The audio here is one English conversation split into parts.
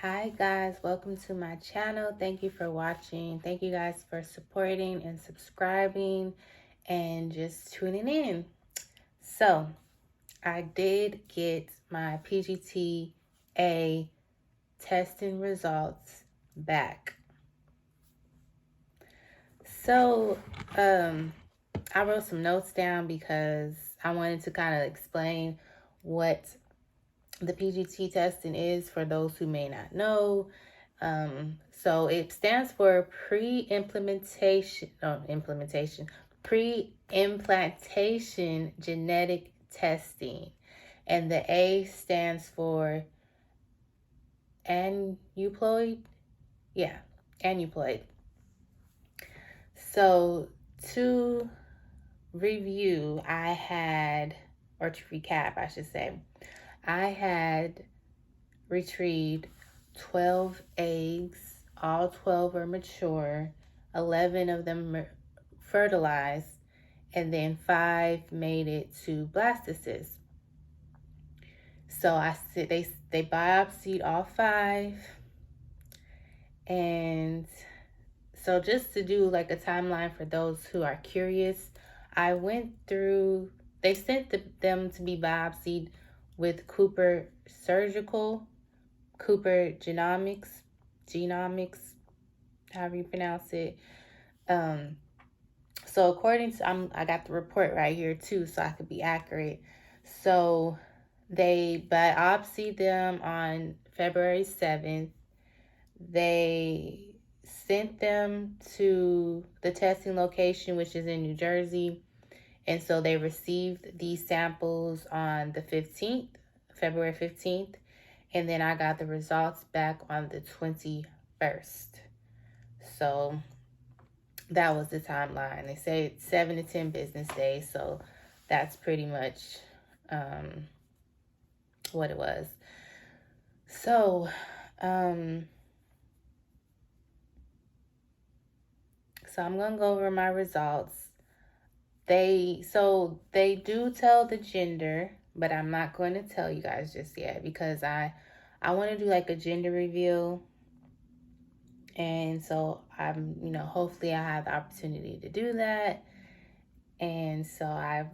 Hi guys, welcome to my channel. Thank you for watching. Thank you guys for supporting and subscribing and just tuning in. So, I did get my PGT-A testing results back. So, I wrote some notes down because I wanted to kind of explain what the PGT testing is for those who may not know. So it stands for pre-implantation genetic testing. And the A stands for aneuploid. Yeah, aneuploid. So to review, or to recap, I should say, I had retrieved 12 eggs. All 12 were mature. 11 of them fertilized, and then 5 made it to blastocyst. So they biopsied all 5, and so just to do like a timeline for those who are curious, I went through. They sent them to be biopsied with Cooper Genomics, however you pronounce it. So according to, I got the report right here too, so I could be accurate. So they biopsied them on February 7th. They sent them to the testing location, which is in New Jersey. And so they received these samples on the 15th, February 15th. And then I got the results back on the 21st. So that was the timeline. They say 7 to 10 business days. So that's pretty much what it was. So, so I'm going to go over my results. They do tell the gender, but I'm not going to tell you guys just yet because I want to do like a gender reveal. And so hopefully I have the opportunity to do that. And so I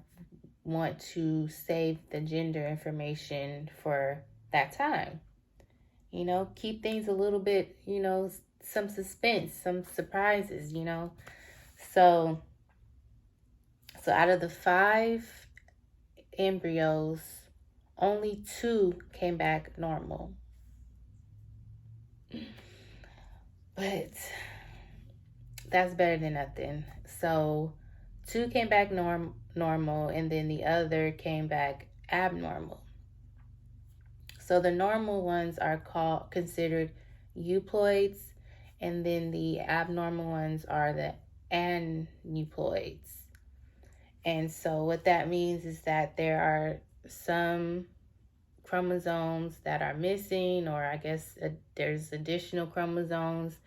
want to save the gender information for that time. Keep things a little bit, some suspense, some surprises, So out of the 5 embryos, only 2 came back normal. But that's better than nothing. So 2 came back normal, and then the other came back abnormal. So the normal ones are considered euploids, and then the abnormal ones are the aneuploids. And so what that means is that there are some chromosomes that are missing, or I guess there's additional chromosomes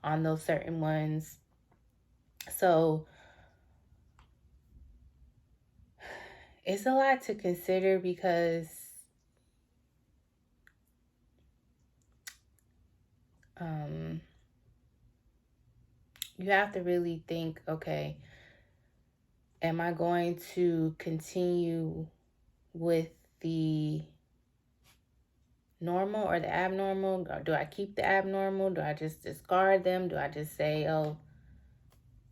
on those certain ones. So it's a lot to consider because you have to really think, okay, am I going to continue with the normal or the abnormal? Or do I keep the abnormal? Do I just discard them? Do I just say, oh,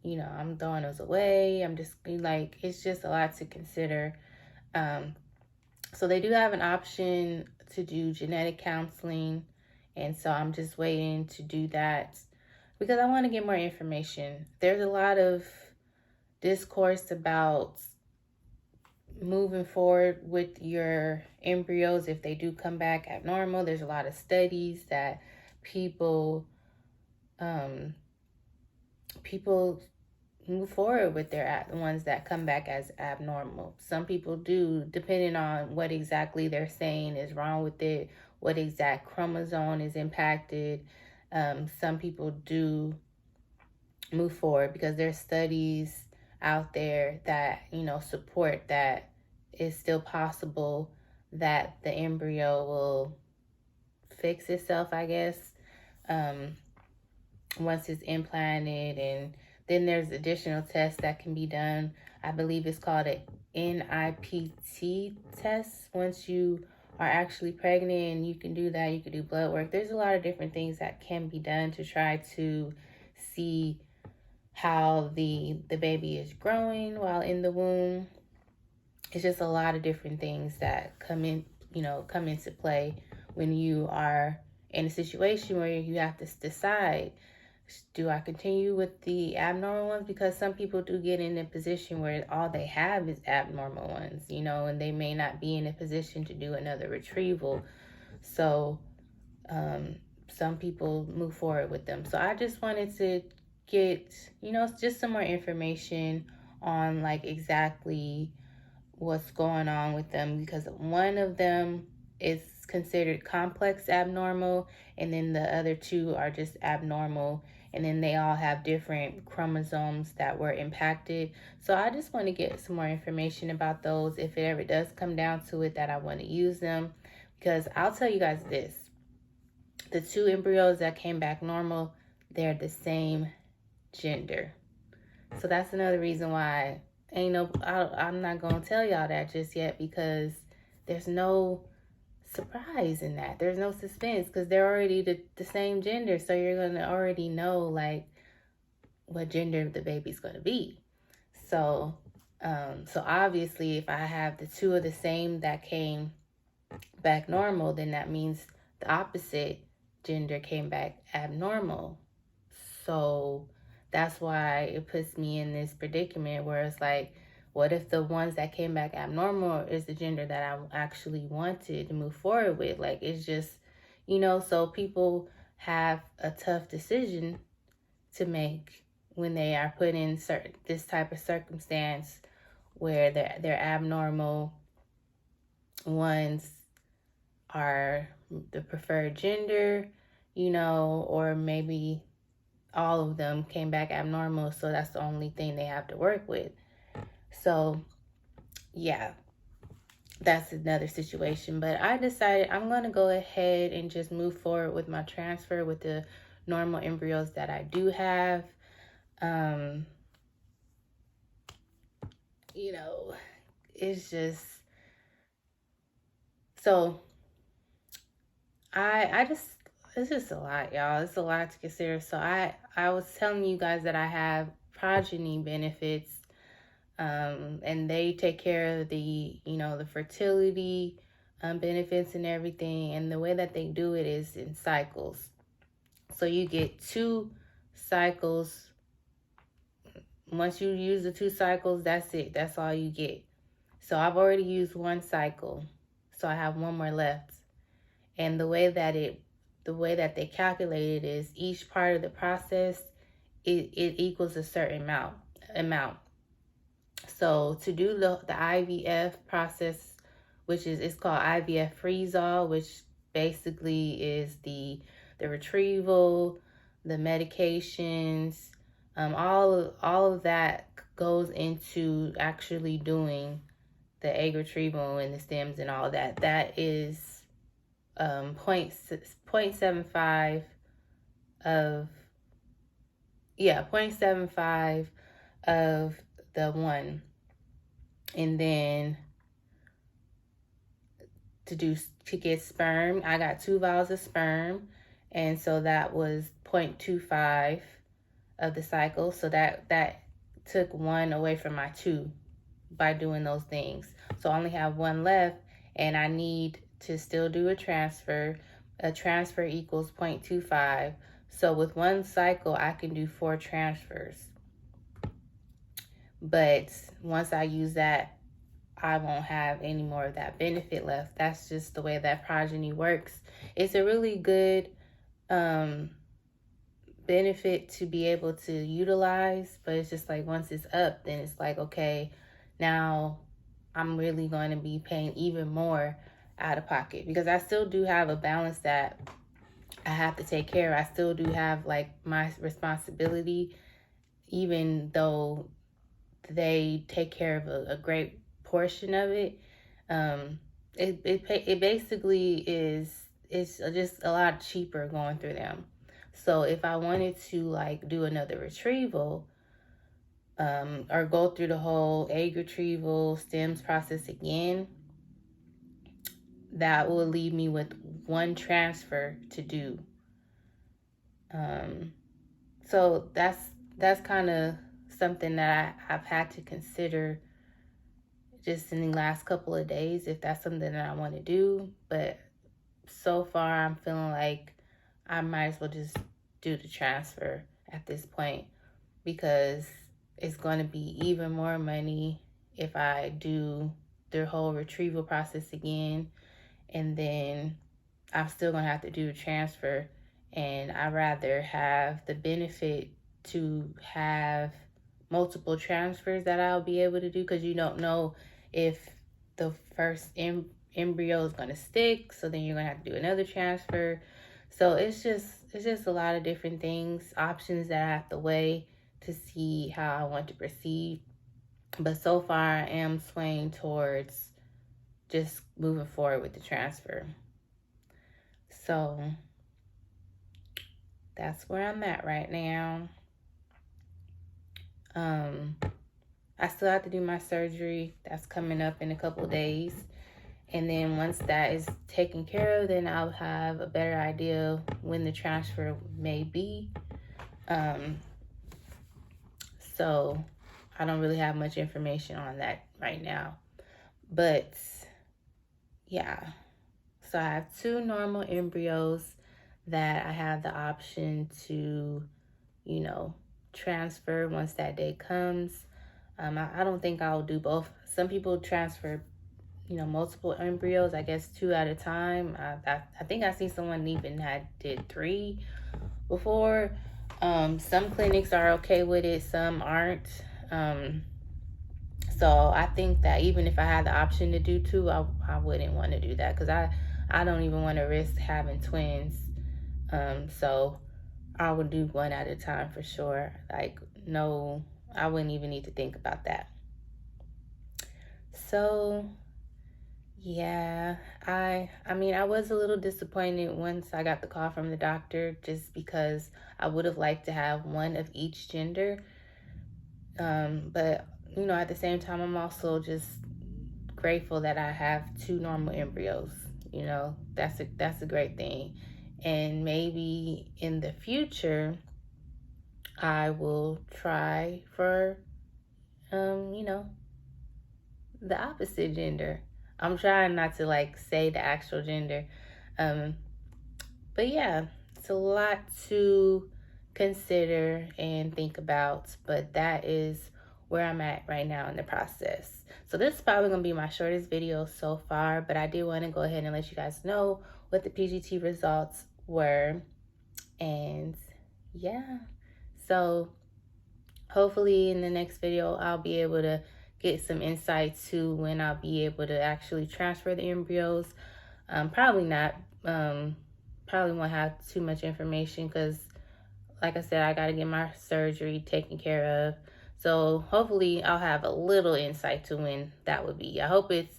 I'm throwing those away? I'm just like, it's just a lot to consider. So they do have an option to do genetic counseling. And so I'm just waiting to do that because I want to get more information. There's a lot of discourse about moving forward with your embryos if they do come back abnormal. There's a lot of studies that people move forward with their ones that come back as abnormal. Some people do, depending on what exactly they're saying is wrong with it, what exact chromosome is impacted. Some people do move forward because there's studies out there that support that it's still possible that the embryo will fix itself, I guess, um, once it's implanted. And then there's additional tests that can be done. I believe it's called a NIPT test once you are actually pregnant, and you can do that. You can do blood work. There's a lot of different things that can be done to try to see how the baby is growing while in the womb. It's just a lot of different things that come into play when you are in a situation where you have to decide, do I continue with the abnormal ones? Because some people do get in a position where all they have is abnormal ones, and they may not be in a position to do another retrieval. So some people move forward with them. So I just wanted to get, just some more information on like exactly what's going on with them, because one of them is considered complex abnormal, and then the other two are just abnormal, and then they all have different chromosomes that were impacted. So I just want to get some more information about those if it ever does come down to it that I want to use them. Because I'll tell you guys this, the two embryos that came back normal, they're the same gender. So that's another reason why I'm not gonna tell y'all that just yet, because there's no surprise in that. There's no suspense, because they're already the same gender. So you're gonna already know like what gender the baby's gonna be. So so obviously if I have the two of the same that came back normal, then that means the opposite gender came back abnormal. So that's why it puts me in this predicament where it's like, what if the ones that came back abnormal is the gender that I actually wanted to move forward with? Like, it's just, so people have a tough decision to make when they are put in this type of circumstance where their abnormal ones are the preferred gender, or maybe all of them came back abnormal, so that's the only thing they have to work with. So yeah, that's another situation. But I decided I'm going to go ahead and just move forward with my transfer with the normal embryos that I do have. It's just, so it's just a lot, y'all. It's a lot to consider. So I was telling you guys that I have Progyny benefits, and they take care of the fertility benefits and everything. And the way that they do it is in cycles. So you get 2 cycles. Once you use the 2 cycles, that's it. That's all you get. So I've already used 1 cycle, so I have 1 more left. And the way that they calculate it is each part of the process, it equals a certain amount. So to do the IVF process, which it's called IVF freeze-all, which basically is the retrieval, the medications, all of that goes into actually doing the egg retrieval and the stems and all that. That is 0.75 of 0.75 of the 1. And then to get sperm, I got 2 vials of sperm, and so that was 0.25 of the cycle. So that took 1 away from my 2 by doing those things. So I only have 1 left, and I need to still do a transfer. A transfer equals 0.25. So with 1 cycle, I can do 4 transfers. But once I use that, I won't have any more of that benefit left. That's just the way that Progyny works. It's a really good benefit to be able to utilize, but it's just like once it's up, then it's like, okay, now I'm really going to be paying even more out of pocket, because I still do have a balance that I have to take care of. I still do have like my responsibility, even though they take care of a great portion of it. It basically is it's just a lot cheaper going through them. So if I wanted to like do another retrieval, or go through the whole egg retrieval stems process again, that will leave me with one transfer to do. So that's kind of something that I've had to consider just in the last couple of days, if that's something that I want to do. But so far, I'm feeling like I might as well just do the transfer at this point, because it's going to be even more money if I do the whole retrieval process again, and then I'm still going to have to do a transfer. And I'd rather have the benefit to have multiple transfers that I'll be able to do, because you don't know if the first embryo is going to stick, so then you're going to have to do another transfer. So it's just a lot of different things, options that I have to weigh to see how I want to proceed. But so far, I am swaying towards just moving forward with the transfer. So that's where I'm at right now. I still have to do my surgery. That's coming up in a couple of days. And then once that is taken care of, then I'll have a better idea when the transfer may be. So I don't really have much information on that right now. But yeah, so I have 2 normal embryos that I have the option to, transfer once that day comes. I don't think I'll do both. Some people transfer, multiple embryos, I guess 2 at a time. I think I seen someone even did 3 before. Some clinics are okay with it, some aren't. So I think that even if I had the option to do 2, I wouldn't want to do that, because I don't even want to risk having twins. So I would do 1 at a time for sure. Like, no, I wouldn't even need to think about that. So yeah, I mean, I was a little disappointed once I got the call from the doctor, just because I would have liked to have 1 of each gender. But at the same time, I'm also just grateful that I have 2 normal embryos. That's a great thing. And maybe in the future, I will try for, the opposite gender. I'm trying not to like say the actual gender. But yeah, it's a lot to consider and think about, but that is where I'm at right now in the process. So this is probably going to be my shortest video so far, but I did want to go ahead and let you guys know what the PGT results were. And yeah, so hopefully in the next video, I'll be able to get some insight to when I'll be able to actually transfer the embryos. Probably not. Probably won't have too much information, because like I said, I got to get my surgery taken care of. So hopefully I'll have a little insight to when that would be. I hope it's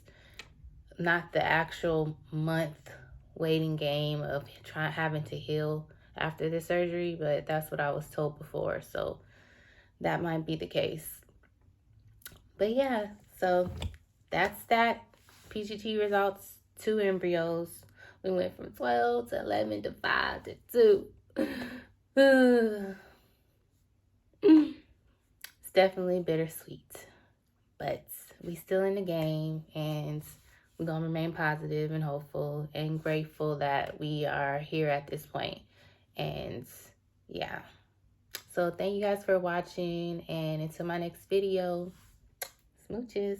not the actual month waiting game of having to heal after the surgery, but that's what I was told before. So that might be the case. But yeah, so that's that. PGT results, 2 embryos. We went from 12 to 11 to 5 to 2. It's definitely bittersweet, but we still in the game, and we're going to remain positive and hopeful and grateful that we are here at this point. And yeah, so thank you guys for watching, and until my next video, smooches.